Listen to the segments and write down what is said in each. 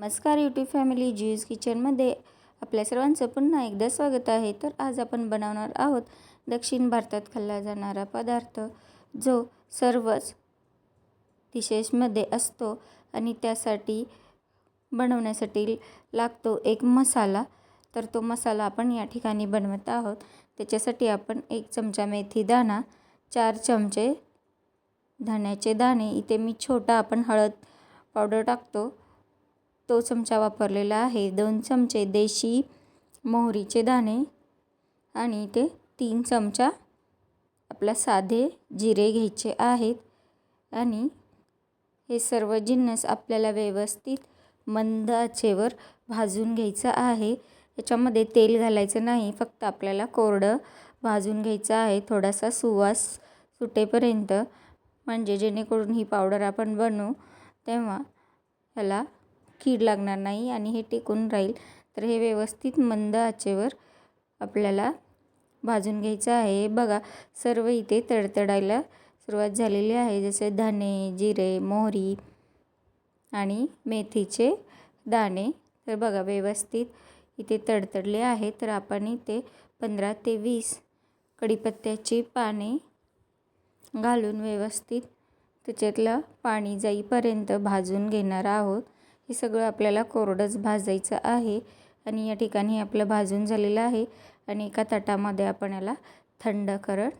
नमस्कार YouTube family, ज्यूज किचनमध्ये आपल्या सर्वांचं पुन्हा एकदा स्वागत आहे. तर आज आपण बनवणार आहोत दक्षिण भारतात खाल्ला जाणारा पदार्थ, जो सर्वच डिशेसमध्ये असतो आणि त्यासाठी बनवण्यासाठी लागतो एक मसाला. तर तो मसाला आपण या ठिकाणी बनवत आहोत. त्याच्यासाठी आपण 1 चमचा मेथी दाणा, 4 चमचे धण्याचे दाणे, इथे मी छोटा आपण हळद पावडर टाकतो तो चमचा वापरलेला आहे, 2 चमचे देशी मोहरीचे दाणे आणि ते 3 चमचा आपला साधे जिरे घ्यायचे आहेत. आणि हे सर्व जिन्नस आपल्याला व्यवस्थित मंद आचेवर भाजून घ्यायचं आहे. याच्यामध्ये तेल घालायचं नाही, फक्त आपल्याला कोरडं भाजून घ्यायचं आहे, थोडासा सुवास सुटेपर्यंत, म्हणजे जेणेकरून ही पावडर आपण बनवू तेव्हा ह्याला कीड लागणार नाही आणि हे टिकून राहील. तर हे व्यवस्थित मंद आचेवर आपल्याला भाजून घ्यायचं आहे. बघा, सर्व इथे तडतडायला सुरुवात झालेली आहे, जसे धने, जिरे, मोहरी आणि मेथीचे दाणे. तर बघा, व्यवस्थित इथे तडतडले आहे. तर आपण इथे 15 ते 20 कढीपत्त्याची पाने घालून व्यवस्थित त्याच्यातलं पाणी जाईपर्यंत भाजून घेणार आहोत. हे सगळं आपल्याला कोरडंच भाजायचं आहे. आणि या ठिकाणी आपलं भाजून झालेलं आहे आणि एका ताटामध्ये आपण याला थंड करत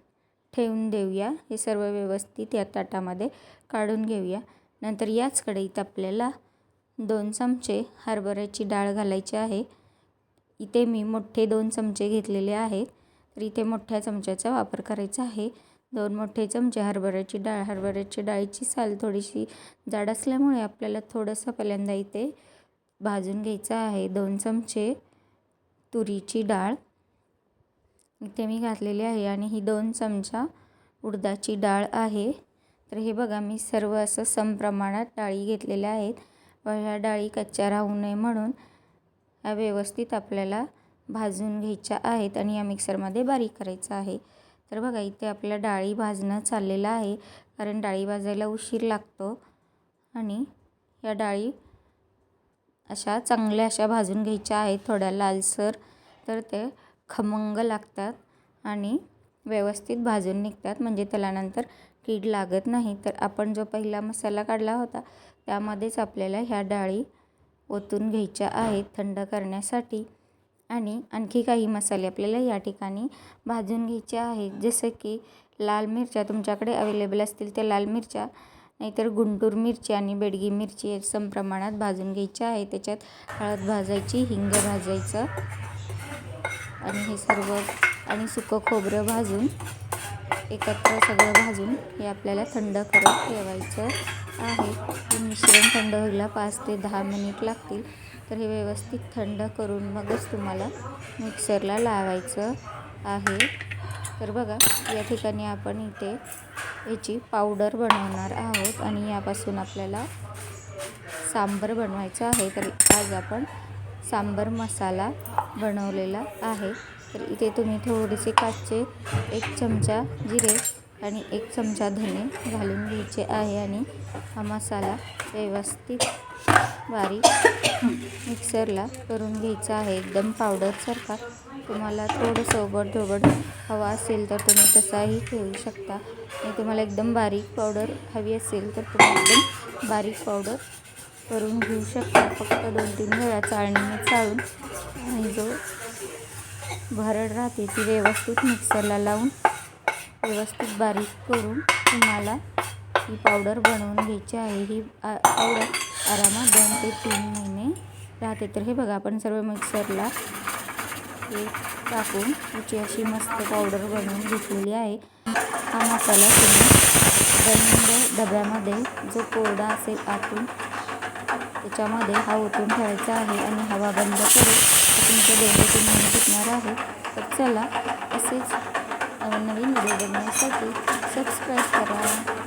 ठेवून देऊया. हे सर्व व्यवस्थित या ताटामध्ये काढून घेऊया. नंतर याच कढईत आपल्याला 2 चमचे हरभऱ्याची डाळ घालायची आहे. इथे मी मोठे 2 चमचे घेतलेले आहेत, तर इथे मोठ्या चमच्याचा वापर करायचा आहे. 2 मोठे चमचे हरभऱ्याची डाळ. हरभऱ्याची डाळीची साल थोडीशी जाड असल्यामुळे आपल्याला थोडंसं पहिल्यांदा इथे भाजून घ्यायचं आहे. 2 चमचे तुरीची डाळ इथे मी घातलेली आहे आणि ही 2 चमचा उडदाची डाळ आहे. तर हे बघा, मी सर्व असं समप्रमाणात डाळी घेतलेल्या आहेत व ह्या डाळी कच्च्या राहू नये म्हणून ह्या व्यवस्थित आपल्याला भाजून घ्यायच्या आहेत आणि या मिक्सरमध्ये बारीक करायचं आहे. तर बघा, इथे आपल्या डाळी भाजणं चाललेलं आहे, कारण डाळी भाजायला उशीर लागतो. आणि या डाळी अशा चांगल्या अशा भाजून घ्यायच्या आहेत, थोड्या लालसर, तर ते खमंग लागतात आणि व्यवस्थित भाजून निघतात, म्हणजे त्याला नंतर कीड लागत नाही. तर आपण जो पहिला मसाला काढला होता त्यामध्येच आपल्याला ह्या डाळी ओतून घ्यायच्या आहेत थंड करण्यासाठी. आणि आणखी काही मसाले आपल्याला या ठिकाणी भाजून घ्यायचे आहेत, जसं की लाल मिरच्या तुमच्याकडे अवेलेबल असतील त्या लाल मिरच्या, नाहीतर गुंटूर मिरची आणि बेडगी मिरची समप्रमाणात भाजून घ्यायच्या आहे. त्याच्यात हळद भाजायची, हिंग भाजायचं आणि हे सर्व आणि सुकं खोबरं भाजून एकत्र सगळं भाजून हे आपल्याला थंड करत ठेवायचं आहे. हे मिश्रण थंड व्हायला 5 ते 10 मिनिट लागतील. तर हे व्यवस्थित थंड करून मगच तुम्हाला मिक्सरला लावायचं आहे. तर बघा, या ठिकाणी आपण इथे याची पावडर बनवणार आहोत आणि यापासून आपल्याला सांबर बनवायचं आहे. तर आज आपण सांबर मसाला बनवलेला आहे. तर इथे तुम्ही थोडेसे कच्चे 1 चमचा जिरे आणि 1 चमचा धने घालून घ्यायचे आहे आणि हा मसाला व्यवस्थित बारीक मिक्सरला करून घ्यायचा आहे, एकदम पावडरसारखा. तुम्हाला थोडंसं ओबड-धोबड हवा असेल तर तुम्ही तसाही ठेवू शकता, आणि तुम्हाला एकदम बारीक पावडर हवी असेल तर तुम्ही एकदम बारीक पावडर करून घेऊ शकता. फक्त 2-3 वेळा चाळणीने चाळून आणि जो भरड राहते ती व्यवस्थित मिक्सरला लावून व्यवस्थित बारीक करून तुम्हाला ही पावडर बनवून घ्यायची आहे. ही पावडर आरामात 2 ते 3 महिने राहते. तर हे बघा, आपण सर्व मिक्सरला हे टाकून याची अशी मस्त पावडर बनवून घेतलेली आहे. हा मसाला तुम्ही बंद डब्यामध्ये जो कोरडा असेल आतून त्याच्यामध्ये हा ओतून ठेवायचा आहे आणि हवा बंद करून तुमचे 2 ते 3 महिने टिकणार आहे. तर चला, असेच नवीन व्हिडिओ बघण्यासाठी सबस्क्राईब करा.